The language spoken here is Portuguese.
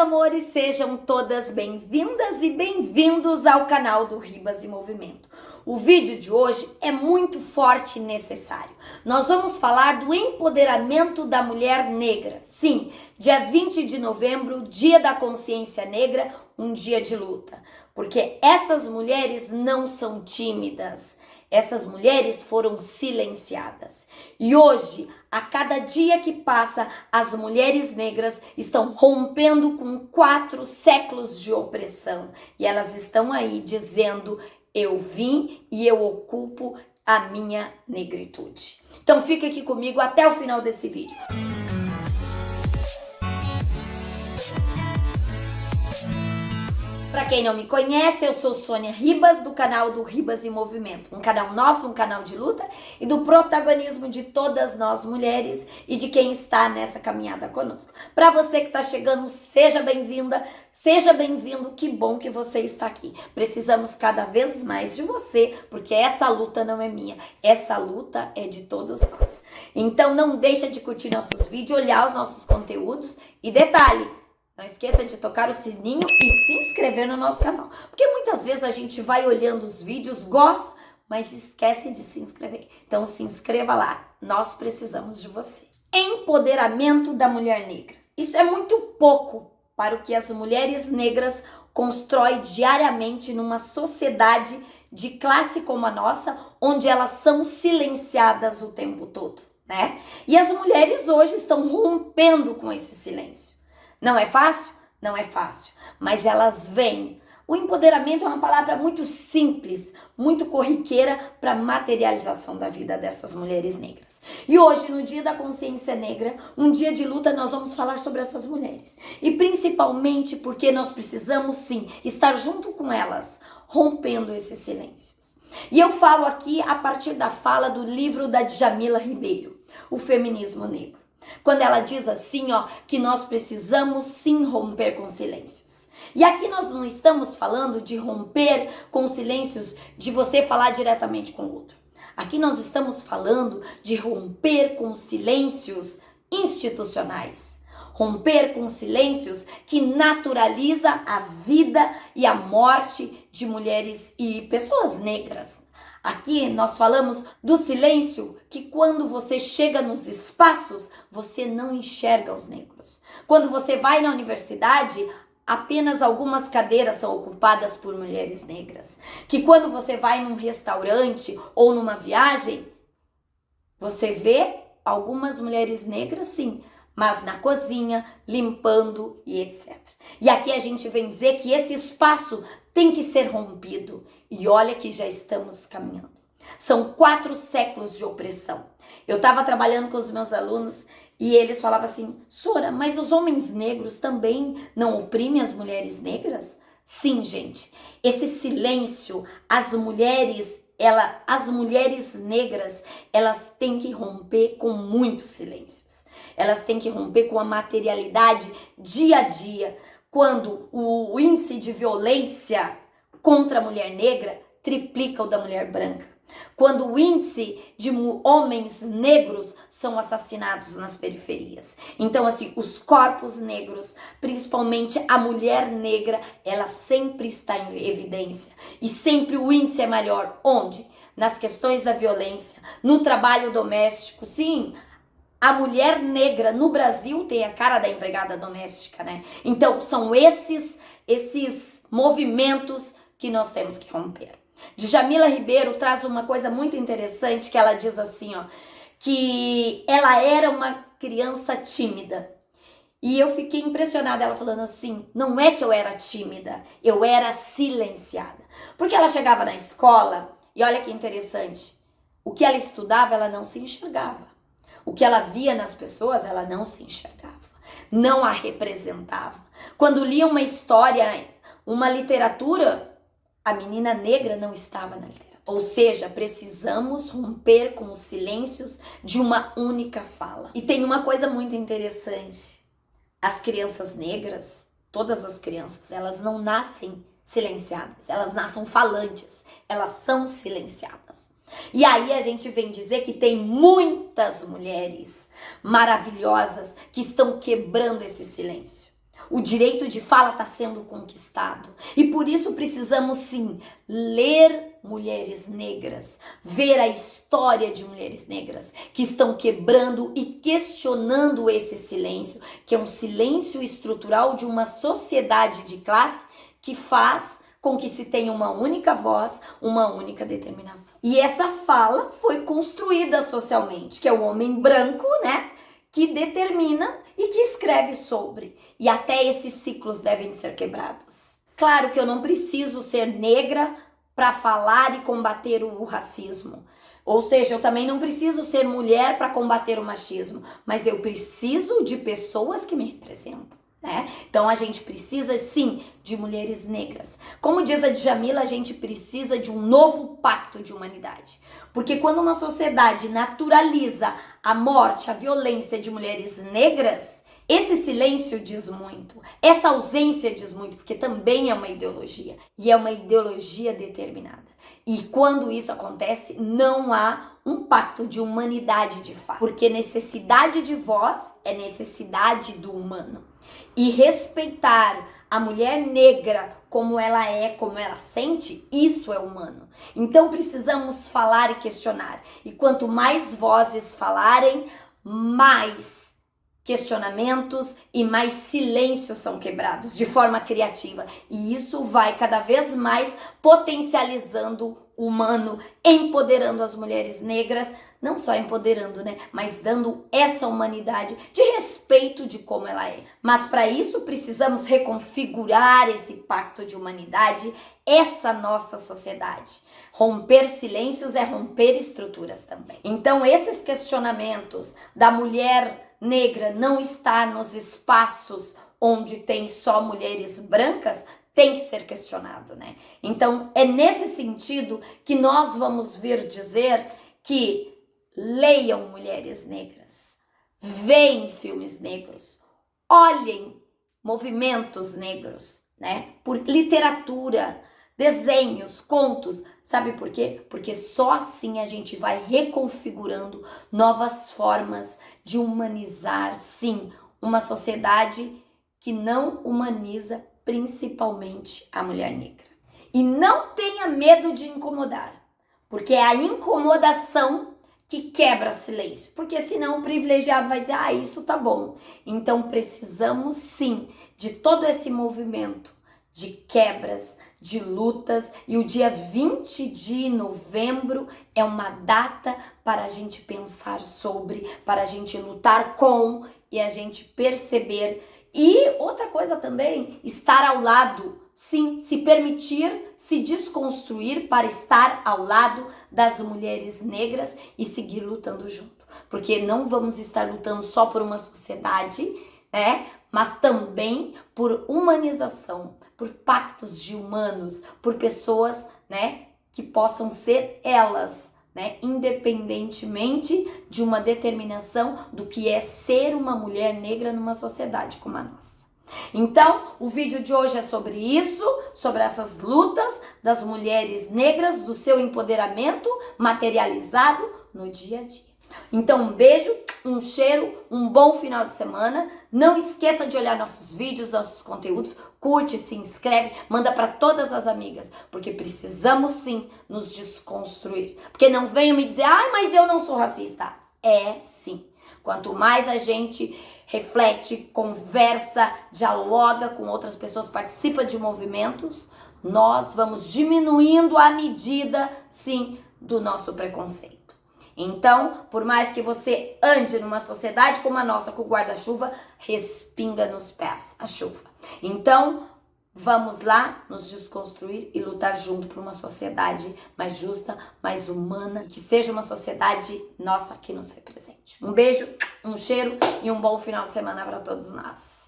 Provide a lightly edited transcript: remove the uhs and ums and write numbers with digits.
amores, sejam todas bem-vindas e bem-vindos ao canal do Ribas em Movimento. O vídeo de hoje é muito forte e necessário. Nós vamos falar do empoderamento da mulher negra. Sim, dia 20 de novembro, dia da consciência negra, um dia de luta. Porque essas mulheres não são tímidas. Essas mulheres foram silenciadas. E hoje, a cada dia que passa, as mulheres negras estão rompendo com 4 séculos de opressão. E elas estão aí dizendo: eu vim e eu ocupo a minha negritude. Então fica aqui comigo até o final desse vídeo. Para quem não me conhece, eu sou Sônia Ribas, do canal do Ribas em Movimento. Um canal nosso, um canal de luta e do protagonismo de todas nós mulheres e de quem está nessa caminhada conosco. Para você que está chegando, seja bem-vinda, seja bem-vindo, que bom que você está aqui. Precisamos cada vez mais de você, porque essa luta não é minha, essa luta é de todos nós. Então não deixa de curtir nossos vídeos, olhar os nossos conteúdos e detalhe, não esqueça de tocar o sininho e se inscrever no nosso canal. Porque muitas vezes a gente vai olhando os vídeos, gosta, mas esquece de se inscrever. Então se inscreva lá, nós precisamos de você. Empoderamento da mulher negra. Isso é muito pouco para o que as mulheres negras constroem diariamente numa sociedade de classe como a nossa, onde elas são silenciadas o tempo todo, né? E as mulheres hoje estão rompendo com esse silêncio. Não é fácil? Não é fácil, mas elas vêm. O empoderamento é uma palavra muito simples, muito corriqueira para a materialização da vida dessas mulheres negras. E hoje, no Dia da Consciência Negra, um dia de luta, nós vamos falar sobre essas mulheres. E principalmente porque nós precisamos, sim, estar junto com elas, rompendo esses silêncios. E eu falo aqui a partir da fala do livro da Djamila Ribeiro, O Feminismo Negro. Quando ela diz assim, que nós precisamos sim romper com silêncios. E aqui nós não estamos falando de romper com silêncios, de você falar diretamente com o outro. Aqui nós estamos falando de romper com silêncios institucionais. Romper com silêncios que naturaliza a vida e a morte de mulheres e pessoas negras. Aqui nós falamos do silêncio que quando você chega nos espaços, você não enxerga os negros. Quando você vai na universidade, apenas algumas cadeiras são ocupadas por mulheres negras. Que quando você vai num restaurante ou numa viagem, você vê algumas mulheres negras sim, mas na cozinha, limpando e etc. E aqui a gente vem dizer que esse espaço tem que ser rompido. E olha que já estamos caminhando. São 4 séculos de opressão. Eu estava trabalhando com os meus alunos e eles falavam assim: Sora, mas os homens negros também não oprimem as mulheres negras? Sim, gente. Esse silêncio, as mulheres negras, elas têm que romper com muitos silêncios. Elas têm que romper com a materialidade dia a dia, quando o índice de violência contra a mulher negra triplica o da mulher branca. Quando o índice de homens negros são assassinados nas periferias. Então, assim, os corpos negros, principalmente a mulher negra, ela sempre está em evidência. E sempre o índice é maior. Onde? Nas questões da violência, no trabalho doméstico, sim. A mulher negra no Brasil tem a cara da empregada doméstica, né? Então, são esses movimentos que nós temos que romper. Djamila Ribeiro traz uma coisa muito interessante, que ela diz assim, que ela era uma criança tímida. E eu fiquei impressionada, ela falando assim: não é que eu era tímida, eu era silenciada. Porque ela chegava na escola, e olha que interessante, o que ela estudava, ela não se enxergava. O que ela via nas pessoas, ela não se enxergava, não a representava. Quando lia uma história, uma literatura, a menina negra não estava na literatura. Ou seja, precisamos romper com os silêncios de uma única fala. E tem uma coisa muito interessante. As crianças negras, todas as crianças, elas não nascem silenciadas, elas nascem falantes, elas são silenciadas. E aí a gente vem dizer que tem muitas mulheres maravilhosas que estão quebrando esse silêncio. O direito de fala está sendo conquistado. E por isso precisamos sim ler mulheres negras, ver a história de mulheres negras que estão quebrando e questionando esse silêncio, que é um silêncio estrutural de uma sociedade de classe que faz com que se tenha uma única voz, uma única determinação. E essa fala foi construída socialmente, que é o homem branco, né, que determina e que escreve sobre. E até esses ciclos devem ser quebrados. Claro que eu não preciso ser negra para falar e combater o racismo. Ou seja, eu também não preciso ser mulher para combater o machismo, mas eu preciso de pessoas que me representam, né? Então a gente precisa sim de mulheres negras. Como diz a Djamila, a gente precisa de um novo pacto de humanidade. Porque quando uma sociedade naturaliza a morte, a violência de mulheres negras, esse silêncio diz muito, essa ausência diz muito, porque também é uma ideologia, e é uma ideologia determinada. E quando isso acontece, não há um pacto de humanidade de fato, porque necessidade de voz é necessidade do humano. E respeitar a mulher negra como ela é, como ela sente, isso é humano. Então precisamos falar e questionar. E quanto mais vozes falarem, mais questionamentos e mais silêncios são quebrados de forma criativa. E isso vai cada vez mais potencializando o humano, empoderando as mulheres negras, não só empoderando, né, mas dando essa humanidade de respeito de como ela é. Mas para isso precisamos reconfigurar esse pacto de humanidade, essa nossa sociedade. Romper silêncios é romper estruturas também. Então esses questionamentos da mulher negra não estar nos espaços onde tem só mulheres brancas tem que ser questionado, né? Então é nesse sentido que nós vamos vir dizer que leiam mulheres negras, veem filmes negros, olhem movimentos negros, né? Por literatura, desenhos, contos. Sabe por quê? Porque só assim a gente vai reconfigurando novas formas de humanizar, sim, uma sociedade que não humaniza principalmente a mulher negra. E não tenha medo de incomodar, porque é a incomodação que quebra silêncio, porque senão o privilegiado vai dizer, isso tá bom. Então precisamos sim de todo esse movimento de quebras, de lutas, e o dia 20 de novembro é uma data para a gente pensar sobre, para a gente lutar com e a gente perceber. E outra coisa também, estar ao lado, sim, se permitir se desconstruir para estar ao lado das mulheres negras e seguir lutando junto. Porque não vamos estar lutando só por uma sociedade, né? Mas também por humanização, por pactos de humanos, por pessoas, né, que possam ser elas, né, independentemente de uma determinação do que é ser uma mulher negra numa sociedade como a nossa. Então, o vídeo de hoje é sobre isso, sobre essas lutas das mulheres negras, do seu empoderamento materializado no dia a dia. Então, um beijo, um cheiro, um bom final de semana. Não esqueça de olhar nossos vídeos, nossos conteúdos. Curte, se inscreve, manda para todas as amigas, porque precisamos sim nos desconstruir. Porque não venham me dizer, mas eu não sou racista. É sim. Quanto mais a gente reflete, conversa, dialoga com outras pessoas, participa de movimentos, nós vamos diminuindo a medida, sim, do nosso preconceito. Então, por mais que você ande numa sociedade como a nossa, com o guarda-chuva, respinga nos pés a chuva. Então, vamos lá nos desconstruir e lutar junto por uma sociedade mais justa, mais humana, que seja uma sociedade nossa que nos represente. Um beijo, um cheiro e um bom final de semana para todos nós.